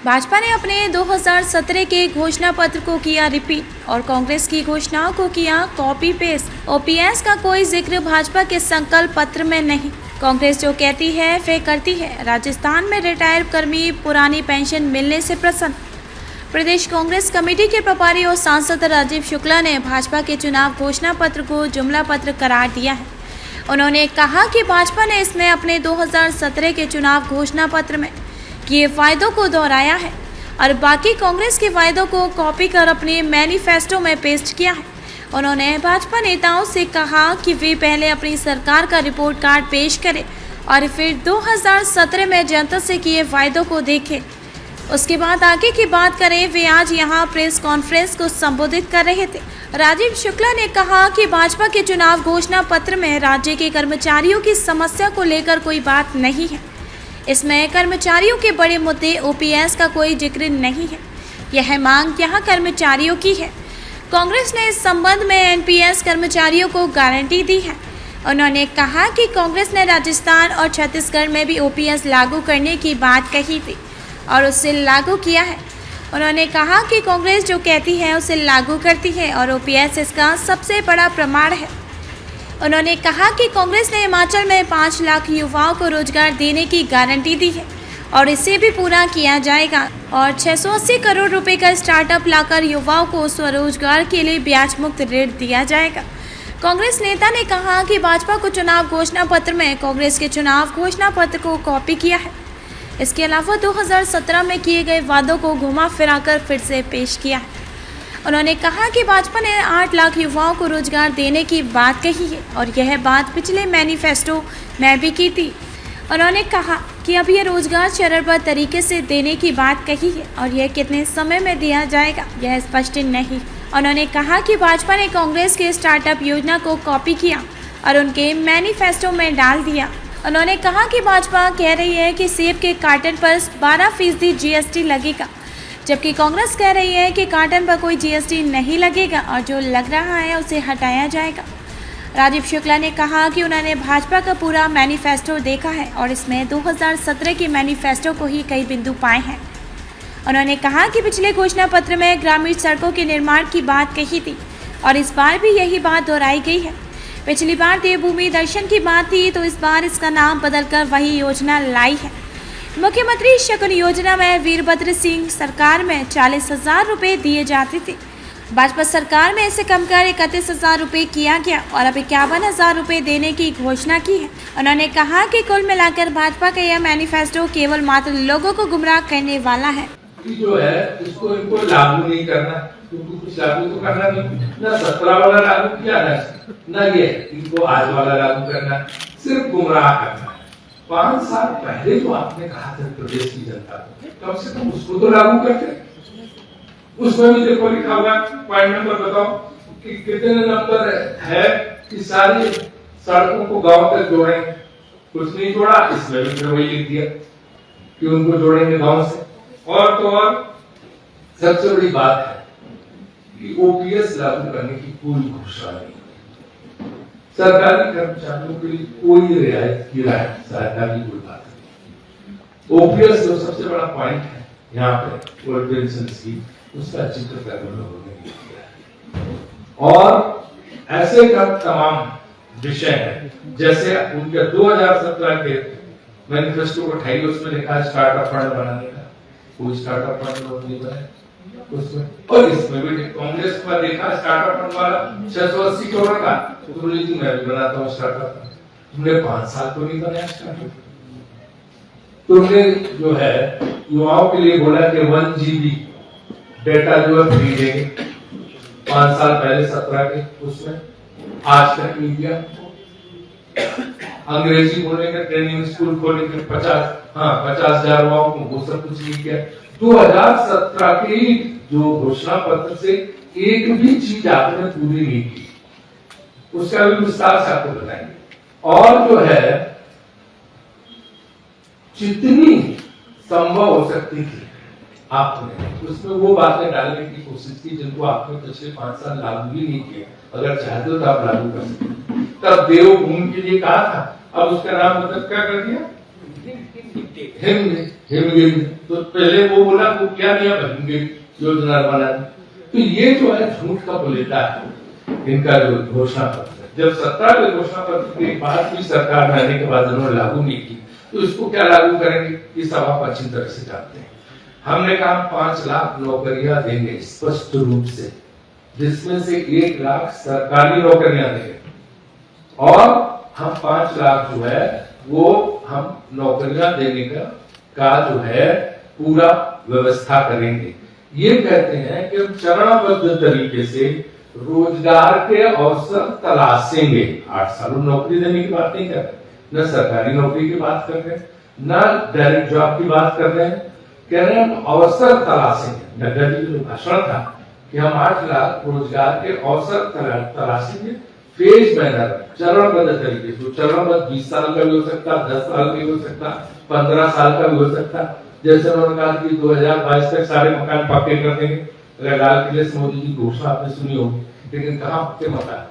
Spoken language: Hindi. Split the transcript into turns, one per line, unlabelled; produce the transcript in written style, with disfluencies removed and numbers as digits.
भाजपा ने अपने 2017 के घोषणा पत्र को किया रिपीट और कांग्रेस की घोषणाओं को किया कॉपी पेस्ट। ओपीएस का कोई जिक्र भाजपा के संकल्प पत्र में नहीं। कांग्रेस जो कहती है वे करती है। राजस्थान में रिटायर्ड कर्मी पुरानी पेंशन मिलने से प्रसन्न। प्रदेश कांग्रेस कमेटी के प्रभारी और सांसद राजीव शुक्ला ने भाजपा के चुनाव घोषणा पत्र को जुमला पत्र करार दिया है। उन्होंने कहा कि भाजपा ने इसमें अपने 2017 के चुनाव घोषणा पत्र में किए फायदों को दोहराया है और बाकी कांग्रेस के फायदों को कॉपी कर अपने मैनिफेस्टो में पेस्ट किया है। उन्होंने भाजपा नेताओं से कहा कि वे पहले अपनी सरकार का रिपोर्ट कार्ड पेश करें और फिर 2017 में जनता से किए फायदों को देखें, उसके बाद आगे की बात करें। वे आज यहां प्रेस कॉन्फ्रेंस को संबोधित कर रहे थे। राजीव शुक्ला ने कहा कि भाजपा के चुनाव घोषणा पत्र में राज्य के कर्मचारियों की समस्या को लेकर कोई बात नहीं है। इसमें कर्मचारियों के बड़े मुद्दे ओपीएस का कोई जिक्र नहीं है। यह मांग यहाँ कर्मचारियों की है। कांग्रेस ने इस संबंध में एनपीएस कर्मचारियों को गारंटी दी है। उन्होंने कहा कि कांग्रेस ने राजस्थान और छत्तीसगढ़ में भी ओपीएस लागू करने की बात कही थी और उसे लागू किया है। उन्होंने कहा कि कांग्रेस जो कहती है उसे लागू करती है और ओपीएस इसका सबसे बड़ा प्रमाण है। उन्होंने कहा कि कांग्रेस ने हिमाचल में 5 लाख युवाओं को रोजगार देने की गारंटी दी है और इसे भी पूरा किया जाएगा और 680 करोड़ रुपए का स्टार्टअप लाकर युवाओं को स्वरोजगार के लिए ब्याज मुक्त ऋण दिया जाएगा। कांग्रेस नेता ने कहा कि भाजपा को चुनाव घोषणा पत्र में कांग्रेस के चुनाव घोषणा पत्र को कॉपी किया है। इसके अलावा 2017 में किए गए वादों को घुमा फिराकर फिर से पेश किया है। उन्होंने कहा कि भाजपा ने 8 लाख युवाओं को रोजगार देने की बात कही है और यह बात पिछले मैनिफेस्टो में भी की थी। उन्होंने कहा कि अब यह रोजगार चरणबद्ध तरीके से देने की बात कही है और यह कितने समय में दिया जाएगा यह स्पष्ट नहीं। उन्होंने कहा कि भाजपा ने कांग्रेस के स्टार्टअप योजना को कॉपी किया और उनके मैनिफेस्टो में डाल दिया। उन्होंने कहा कि भाजपा कह रही है कि सेब के कार्टन पर 12% जीएसटी लगेगा, जबकि कांग्रेस कह रही है कि कार्टन पर कोई जीएसटी नहीं लगेगा और जो लग रहा है उसे हटाया जाएगा। राजीव शुक्ला ने कहा कि उन्होंने भाजपा का पूरा मैनिफेस्टो देखा है और इसमें 2017 के मैनिफेस्टो को ही कई बिंदु पाए हैं। उन्होंने कहा कि पिछले घोषणा पत्र में ग्रामीण सड़कों के निर्माण की बात कही थी और इस बार भी यही बात दोहराई गई है। पिछली बार देवभूमि दर्शन की बात थी तो इस बार इसका नाम बदलकर वही योजना लाई है। मुख्यमंत्री शकुन योजना में वीरभद्र सिंह सरकार में 40,000 रुपये दिए जाते थे। भाजपा सरकार में इसे कम कर 31,000 रुपये किया गया और अब 51,000 रुपये देने की घोषणा की है। उन्होंने कहा कि कुल मिलाकर भाजपा का यह मैनिफेस्टो केवल मात्र लोगों को गुमराह करने वाला है।
जो है इसको इनको लागू नहीं करना, क्योंकि कुछ लागू तो करना नहीं, ना 17 वाला लागू किया ना ये इनको आज वाला लागू करना, सिर्फ गुमराह करना। 5 साल पहले जो आपने कहा था प्रदेश की जनता को, कम से कम उसको तो लागू करते। उसमें भी देखो लिखा हुआ, पॉइंट नंबर बताओ कि कितने नंबर है कि सारी सड़कों को गांव तक जोड़ें। कुछ नहीं जोड़ा, इसमें भी फिर वही लिख दिया कि उनको जोड़ेंगे गांव से। और तो और सबसे बड़ी बात है कि ओपीएस लागू करने की कोई घोषणा नहीं। सरकारी कर्मचारियों के लिए कोई रियायत की सरकारी कोई बात नहीं। ओपीएस जो सबसे बड़ा पॉइंट है यहाँ पे वो पेंशन स्कीम, उसका जिक्र करने लोगों ने किया। और ऐसे का तमाम विषय है, जैसे उनके 2017 के मैनिफेस्टो को उठाइए, उसमें लिखा है स्टार्टअप फंड बनाने का। कोई स्टार्टअप फंड लोग नहीं बनाए उसमें। और इसमें भी कांग्रेस का देखा स्टार्टअप फंड वाला 680 करोड़ का, तो मैं भी बनाता हूँ स्टार्टअप फंड। तुमने 5 साल तो नहीं बनाया स्टार्टअप। तुमने जो है युवाओं के लिए बोला कि 1 GB डेटा जो है फ्री देंगे, 5 साल पहले 17 के, उसमें आज तक नहीं दिया। अंग्रेजी बोलने का ट्रेनिंग स्कूल खोलने के 50,000 युवाओं को, वो सब कुछ नहीं किया। 2017 की जो घोषणा पत्र से एक भी चीज आपने पूरी नहीं की, उसका भी विस्तार से आपको बताएंगे। और जो है जितनी संभव हो सकती थी आपने उसमें वो बातें डालने की कोशिश की जिनको आपने पिछले 5 साल लागू ही नहीं किया। अगर चाहते हो तो आप लागू कर सकते। तब देवभूमि के लिए कहा था, अब उसका नाम मतलब क्या कर दिया, हिमगिरी। तो पहले वो बोला वो क्या किया, हिमगिरी योजना बना। तो ये जो है झूठ का बुलेटा है इनका जो घोषणा पत्र। जब 17 के घोषणा पत्र के बाद भी सरकार में आने के बाद उन्होंने लागू नहीं की, तो इसको क्या लागू करेंगे, ये सब आप अच्छी तरह से जानते हैं। हमने कहा 5 लाख नौकरियां देंगे स्पष्ट रूप से, जिसमें से 1 लाख सरकारी नौकरियां देंगे और हम 5 लाख जो है वो हम नौकरियां देने का जो है पूरा व्यवस्था करेंगे। ये कहते हैं कि हम चरणबद्ध तरीके से रोजगार के अवसर तलाशेंगे। 8 सालों नौकरी देने की बात नहीं कर रहे, न सरकारी नौकरी की बात कर रहे हैं, न डायरेक्ट जॉब की बात कर रहे हैं, कह रहे हैं हम अवसर तलाशेंगे। नड्डा जी का भाषण था कि हम 8 लाख रोजगार के अवसर तलाशेंगे फेज मैनर, चरणबद्ध तरीके से। चरणबद्ध 20 साल का भी हो सकता, 10 साल का भी हो सकता, 15 साल का भी हो सकता। जैसे उन्होंने कहा कि 2022 तक सारे मकान पक्के कर देंगे। लगाल किले से मोदी जी घोषणा आपने सुनी होगी, लेकिन कहाँ पक्के मकान,